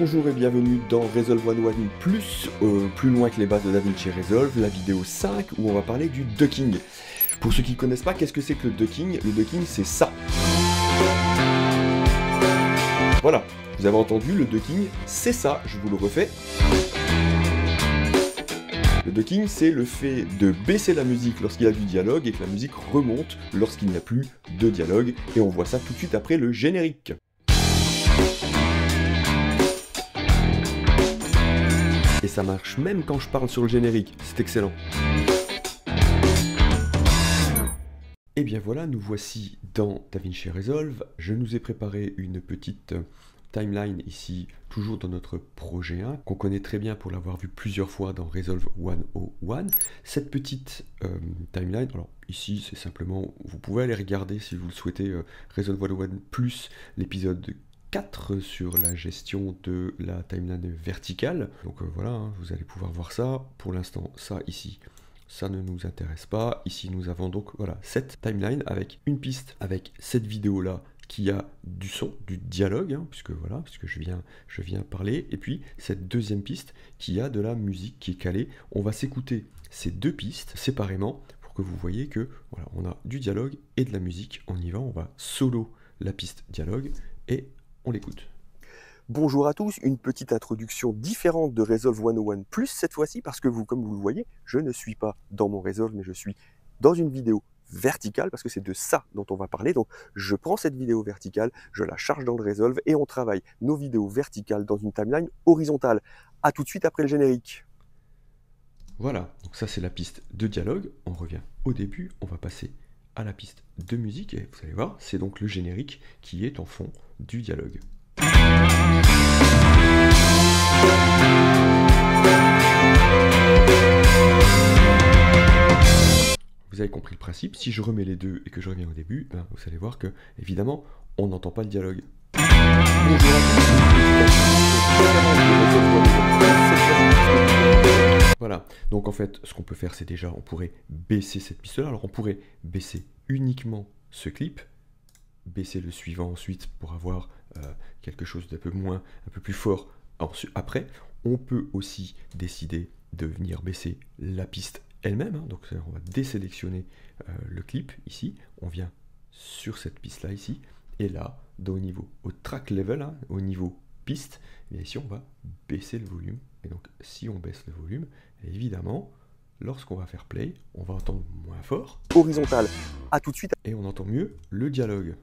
Bonjour et bienvenue dans Resolve 101 Plus, plus loin que les bases de DaVinci Resolve, la vidéo 5 où on va parler du ducking. Pour ceux qui ne connaissent pas, qu'est-ce que c'est que le ducking? Le ducking, c'est ça. Voilà, vous avez entendu, le ducking, c'est ça, je vous le refais. Le ducking, c'est le fait de baisser la musique lorsqu'il y a du dialogue et que la musique remonte lorsqu'il n'y a plus de dialogue. Et on voit ça tout de suite après le générique. Et ça marche même quand je parle sur le générique, c'est excellent. Et bien voilà, nous voici dans DaVinci Resolve. Je nous ai préparé une petite timeline ici, toujours dans notre projet 1, qu'on connaît très bien pour l'avoir vu plusieurs fois dans Resolve 101. Cette petite timeline, alors ici c'est simplement, vous pouvez aller regarder si vous le souhaitez, Resolve 101 plus l'épisode 4 sur la gestion de la timeline verticale. Donc voilà, hein, vous allez pouvoir voir ça. Pour l'instant, ça ici, ça ne nous intéresse pas. Ici, nous avons donc voilà cette timeline avec une piste, avec cette vidéo-là qui a du son, du dialogue, hein, puisque je viens parler. Et puis, cette deuxième piste qui a de la musique qui est calée. On va s'écouter ces deux pistes séparément pour que vous voyez que voilà, on a du dialogue et de la musique. On y va, on va solo la piste dialogue et on l'écoute. Bonjour à tous, une petite introduction différente de Resolve 101 Plus cette fois-ci parce que comme vous le voyez, je ne suis pas dans mon Resolve mais je suis dans une vidéo verticale parce que c'est de ça dont on va parler. Donc je prends cette vidéo verticale, je la charge dans le Resolve et on travaille nos vidéos verticales dans une timeline horizontale. A tout de suite après le générique. Voilà, donc ça c'est la piste de dialogue. On revient au début, on va passer à la piste de musique et vous allez voir, c'est donc le générique qui est en fond du dialogue. Vous avez compris le principe, si je remets les deux et que je reviens au début, ben, vous allez voir que, évidemment, on n'entend pas le dialogue. Voilà, donc en fait, ce qu'on peut faire, c'est déjà, on pourrait baisser cette piste-là. Alors on pourrait baisser uniquement ce clip, baisser le suivant ensuite pour avoir quelque chose d'un peu plus fort. Après, on peut aussi décider de venir baisser la piste elle-même. Hein. Donc on va désélectionner le clip ici. On vient sur cette piste-là ici. Et là, au track level, hein, au niveau piste, et ici on va baisser le volume. Et donc si on baisse le volume, évidemment, lorsqu'on va faire play, on va entendre moins fort. Horizontal, à tout de suite. Et on entend mieux le dialogue.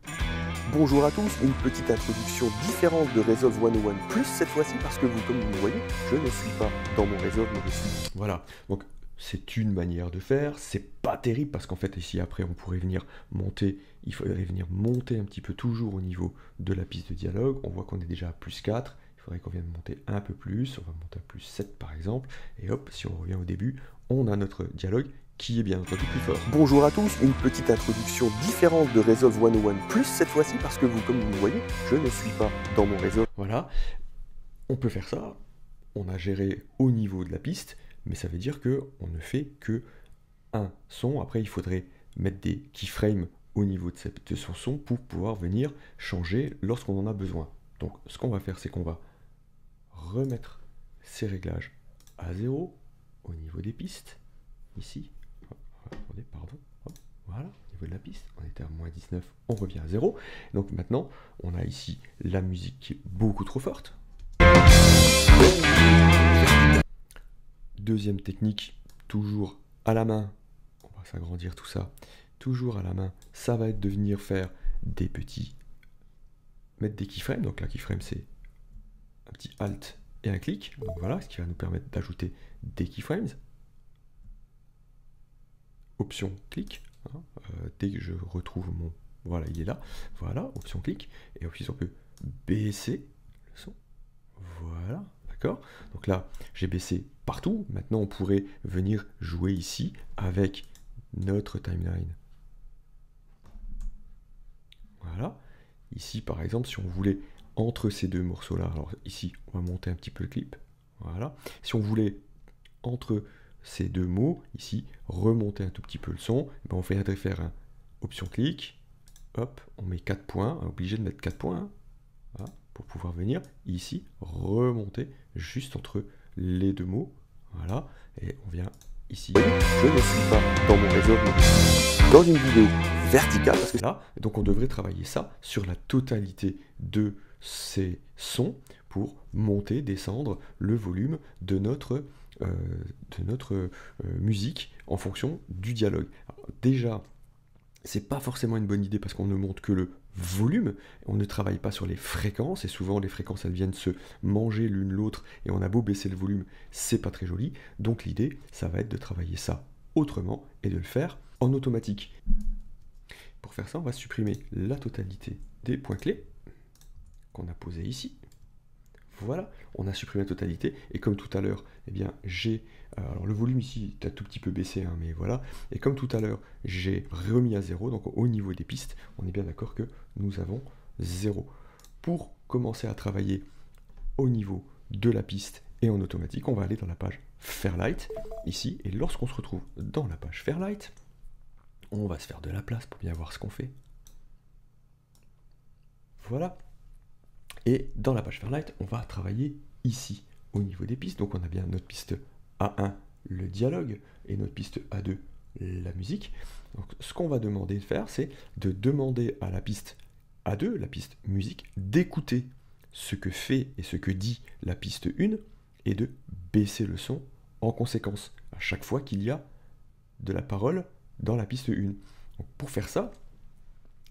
Bonjour à tous, une petite introduction différente de Resolve 101 Plus cette fois-ci parce que comme vous le voyez, je ne suis pas dans mon Resolve mais je suis. Voilà, donc c'est une manière de faire, c'est pas terrible parce qu'en fait ici après on pourrait venir monter, il faudrait venir monter un petit peu toujours au niveau de la piste de dialogue. On voit qu'on est déjà à plus 4, il faudrait qu'on vienne monter un peu plus, on va monter à plus 7 par exemple, et hop, si on revient au début, on a notre dialogue qui est bien entendu plus fort. Bonjour à tous, une petite introduction différente de Resolve 101 Plus cette fois-ci parce que comme vous le voyez, je ne suis pas dans mon Resolve. Voilà, on peut faire ça, on a géré au niveau de la piste, mais ça veut dire qu'on ne fait que un son. Après, il faudrait mettre des keyframes au niveau de son son pour pouvoir venir changer lorsqu'on en a besoin. Donc, ce qu'on va faire, c'est qu'on va remettre ces réglages à 0 au niveau des pistes, ici. Attendez, pardon. Voilà, au niveau de la piste, on était à moins 19, on revient à 0. Donc maintenant, on a ici la musique qui est beaucoup trop forte. Deuxième technique, toujours à la main, on va s'agrandir tout ça, toujours à la main, ça va être de venir faire mettre des keyframes. Donc la keyframe c'est un petit alt et un clic, donc voilà, ce qui va nous permettre d'ajouter des keyframes. Option clic, hein, dès que je retrouve voilà, il est là, voilà, option clic, et ensuite on peut baisser le son, voilà, d'accord. Donc là, j'ai baissé partout, maintenant on pourrait venir jouer ici avec notre timeline. Voilà, ici par exemple, si on voulait entre ces deux morceaux-là, alors ici, on va monter un petit peu le clip, voilà, si on voulait entre ces deux mots, ici, remonter un tout petit peu le son, ben on viendrait faire un option clic, hop, on met 4 points, obligé de mettre 4 points, hein, voilà, pour pouvoir venir ici, remonter juste entre les deux mots. Voilà, et on vient ici. Je ne suis pas dans mon réseau, mais dans une vidéo verticale. Parce que là, donc on devrait travailler ça sur la totalité de ces sons pour monter, descendre le volume de notre musique en fonction du dialogue. Alors, déjà, c'est pas forcément une bonne idée parce qu'on ne monte que le volume, on ne travaille pas sur les fréquences, et souvent les fréquences elles viennent se manger l'une l'autre, et on a beau baisser le volume, c'est pas très joli. Donc l'idée, ça va être de travailler ça autrement et de le faire en automatique. Pour faire ça, on va supprimer la totalité des points clés qu'on a posés ici. Voilà, on a supprimé la totalité, et comme tout à l'heure, eh bien j'ai, alors le volume ici est un tout petit peu baissé, hein, mais voilà, et comme tout à l'heure, j'ai remis à 0, donc au niveau des pistes, on est bien d'accord que nous avons 0. Pour commencer à travailler au niveau de la piste et en automatique, on va aller dans la page Fairlight, ici, et lorsqu'on se retrouve dans la page Fairlight, on va se faire de la place pour bien voir ce qu'on fait. Voilà. Et dans la page Fairlight, on va travailler ici, au niveau des pistes. Donc on a bien notre piste A1, le dialogue, et notre piste A2, la musique. Donc ce qu'on va demander de faire, c'est de demander à la piste A2, la piste musique, d'écouter ce que fait et ce que dit la piste 1, et de baisser le son en conséquence, à chaque fois qu'il y a de la parole dans la piste 1. Donc pour faire ça,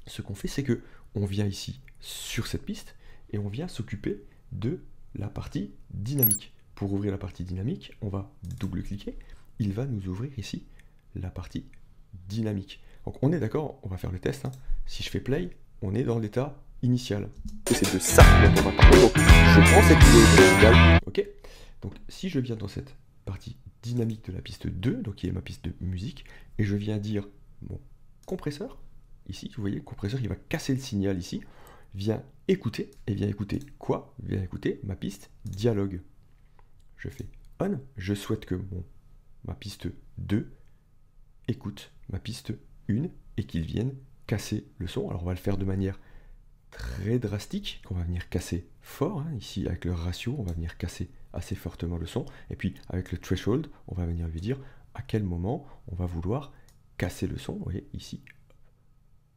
ce qu'on fait, c'est que on vient ici sur cette piste, et on vient s'occuper de la partie dynamique. Pour ouvrir la partie dynamique, on va double-cliquer. Il va nous ouvrir ici la partie dynamique. Donc on est d'accord, on va faire le test. Hein. Si je fais play, on est dans l'état initial. Et c'est de ça dont on va parler. Donc je prends cette vidéo verticale. Ok. Donc si je viens dans cette partie dynamique de la piste 2, donc qui est ma piste de musique, et je viens dire mon compresseur, ici, vous voyez, le compresseur, il va casser le signal ici. Viens écouter, et viens écouter quoi? Viens écouter ma piste dialogue. Je fais on, je souhaite que ma piste 2 écoute ma piste 1 et qu'il vienne casser le son. Alors on va le faire de manière très drastique, on va venir casser fort, hein, ici avec le ratio, on va venir casser assez fortement le son, et puis avec le threshold, on va venir lui dire à quel moment on va vouloir casser le son, vous voyez, ici,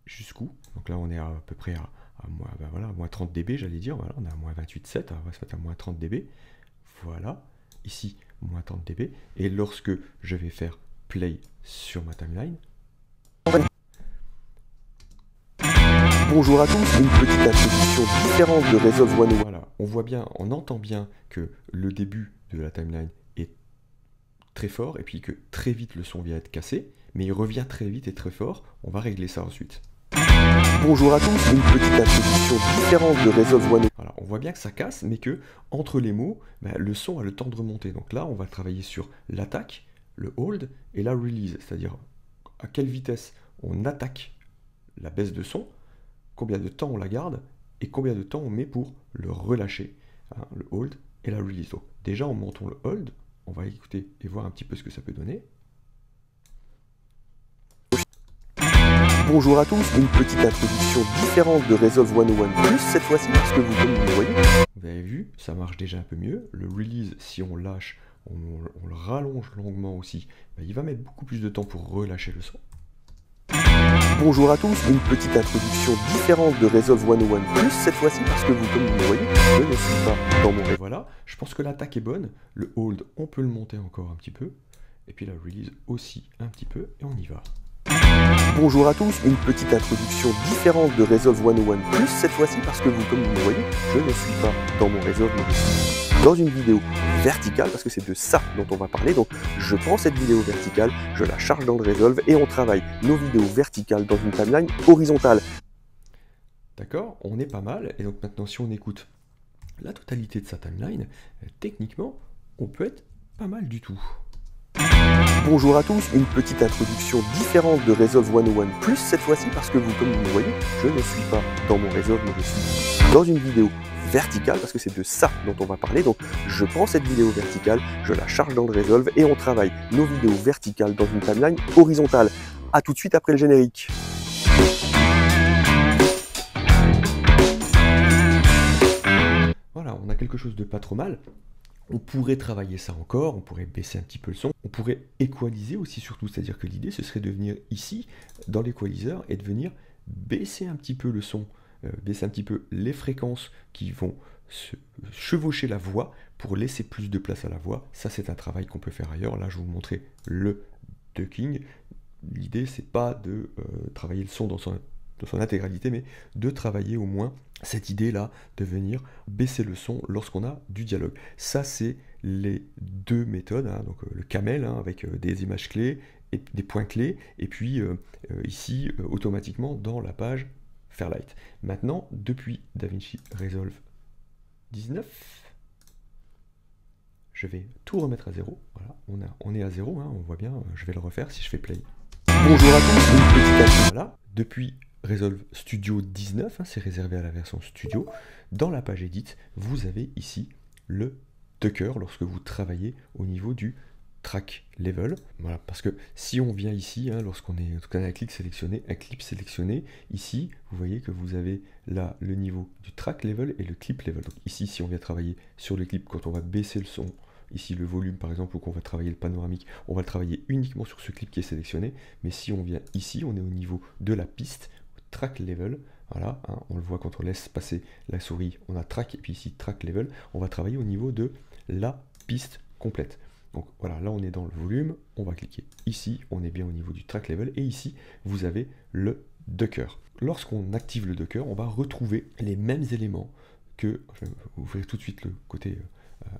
jusqu'où. Donc là on est à peu près à moins 30 dB, j'allais dire, voilà, on est à moins 28,7, on va se mettre à moins 30 dB, voilà, ici, moins 30 dB, et lorsque je vais faire play sur ma timeline, bonjour à tous, une petite introduction différente de Resolve 101. Voilà, on voit bien, on entend bien que le début de la timeline est très fort, et puis que très vite le son vient être cassé, mais il revient très vite et très fort, on va régler ça ensuite. Bonjour à tous, une petite introduction différente de Resolve 101. Voilà, on voit bien que ça casse, mais que entre les mots, le son a le temps de remonter. Donc là, on va travailler sur l'attaque, le hold et la release, c'est-à-dire à quelle vitesse on attaque la baisse de son, combien de temps on la garde et combien de temps on met pour le relâcher, hein, le hold et la release. Donc déjà, en montant le hold, on va écouter et voir un petit peu ce que ça peut donner. Bonjour à tous, une petite introduction différente de Resolve 101+, cette fois-ci parce que comme vous le voyez. Vous avez vu, ça marche déjà un peu mieux. Le release, si on lâche, on le rallonge longuement aussi, il va mettre beaucoup plus de temps pour relâcher le son. Bonjour à tous, une petite introduction différente de Resolve 101+, cette fois-ci parce que comme vous le voyez, je ne suis pas dans mon réseau. Voilà, je pense que l'attaque est bonne, le hold, on peut le monter encore un petit peu, et puis la release aussi un petit peu, et on y va. Bonjour à tous, une petite introduction différente de Resolve 101+, cette fois-ci parce que comme vous le voyez, je ne suis pas dans mon Resolve, mais je suis dans une vidéo verticale, parce que c'est de ça dont on va parler. Donc je prends cette vidéo verticale, je la charge dans le Resolve, et on travaille nos vidéos verticales dans une timeline horizontale. D'accord, on est pas mal, et donc maintenant si on écoute la totalité de sa timeline, techniquement, on peut être pas mal du tout. Bonjour à tous, une petite introduction différente de Resolve 101+, cette fois-ci parce que comme vous le voyez, je ne suis pas dans mon Resolve, mais je suis dans une vidéo verticale, parce que c'est de ça dont on va parler. Donc je prends cette vidéo verticale, je la charge dans le Resolve, et on travaille nos vidéos verticales dans une timeline horizontale. A tout de suite après le générique. on a quelque chose de pas trop mal. On pourrait travailler ça encore, on pourrait baisser un petit peu le son, on pourrait équaliser aussi surtout, c'est-à-dire que l'idée ce serait de venir ici, dans l'équaliseur, et de venir baisser un petit peu le son, baisser un petit peu les fréquences qui vont se chevaucher la voix pour laisser plus de place à la voix. Ça c'est un travail qu'on peut faire ailleurs. Là je vais vous montrer le ducking. L'idée c'est pas de travailler le son dans son intégralité, mais de travailler au moins cette idée-là, de venir baisser le son lorsqu'on a du dialogue. Ça, c'est les deux méthodes, hein, donc le camel, hein, avec des images clés et des points clés, et puis ici, automatiquement, dans la page Fairlight. Maintenant, depuis DaVinci Resolve 19, je vais tout remettre à zéro. Voilà, on est à zéro, hein, on voit bien, je vais le refaire si je fais play. Bonjour à tous, une petite action là. Depuis Resolve Studio 19, hein, c'est réservé à la version Studio. Dans la page Edit, vous avez ici le Ducker lorsque vous travaillez au niveau du track level. Voilà, parce que si on vient ici, hein, lorsqu'on a un clip sélectionné, ici, vous voyez que vous avez là le niveau du track level et le clip level. Donc ici, si on vient travailler sur le clip, quand on va baisser le son, ici le volume par exemple, ou qu'on va travailler le panoramique, on va le travailler uniquement sur ce clip qui est sélectionné. Mais si on vient ici, on est au niveau de la piste, track level, voilà, hein, on le voit quand on laisse passer la souris, on a track, et puis ici track level, on va travailler au niveau de la piste complète. Donc voilà, là on est dans le volume, on va cliquer ici, on est bien au niveau du track level, et ici vous avez le Ducker. Lorsqu'on active le Ducker, on va retrouver les mêmes éléments que, je vais ouvrir tout de suite le côté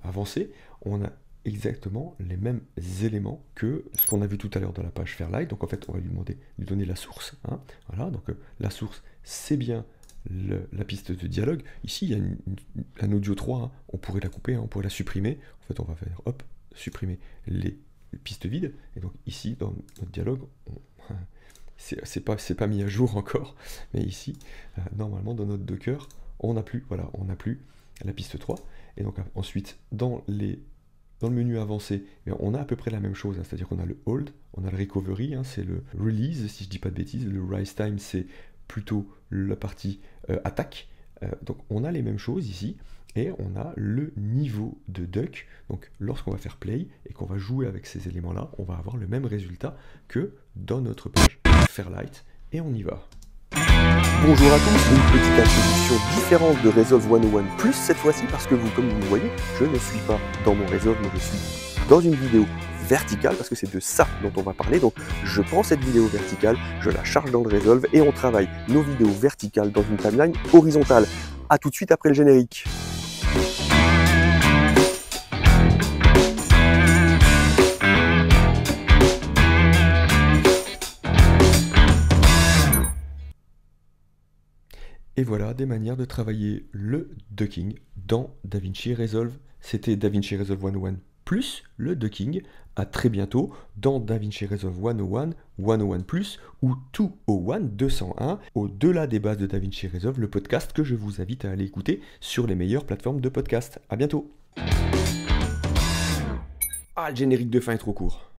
avancé, on a exactement les mêmes éléments que ce qu'on a vu tout à l'heure dans la page Fairlight. Donc en fait on va lui demander de lui donner la source, hein. Voilà, donc la source c'est bien la piste de dialogue. Ici il y a un audio 3, hein. On pourrait la couper, hein, on pourrait la supprimer. En fait on va faire hop, supprimer les pistes vides, et donc ici dans notre dialogue c'est pas mis à jour encore, mais ici normalement dans notre Docker on n'a plus, voilà, on n'a plus la piste 3. Et donc ensuite dans le menu avancé, on a à peu près la même chose, hein, c'est-à-dire qu'on a le hold, on a le recovery, hein, c'est le release si je dis pas de bêtises, le rise time c'est plutôt la partie attaque, donc on a les mêmes choses ici, et on a le niveau de duck. Donc lorsqu'on va faire play et qu'on va jouer avec ces éléments là, on va avoir le même résultat que dans notre page Fairlight, et on y va. Bonjour à tous, une petite introduction différente de Resolve 101 Plus cette fois-ci, parce que comme vous le voyez, je ne suis pas dans mon Resolve, mais je suis dans une vidéo verticale, parce que c'est de ça dont on va parler. Donc je prends cette vidéo verticale, je la charge dans le Resolve, et on travaille nos vidéos verticales dans une timeline horizontale. A tout de suite après le générique. Et voilà des manières de travailler le ducking dans DaVinci Resolve. C'était DaVinci Resolve 101 plus le ducking. À très bientôt dans DaVinci Resolve 101, 101 plus ou 201, 201, au-delà des bases de DaVinci Resolve, le podcast que je vous invite à aller écouter sur les meilleures plateformes de podcast. À bientôt. Ah, le générique de fin est trop court.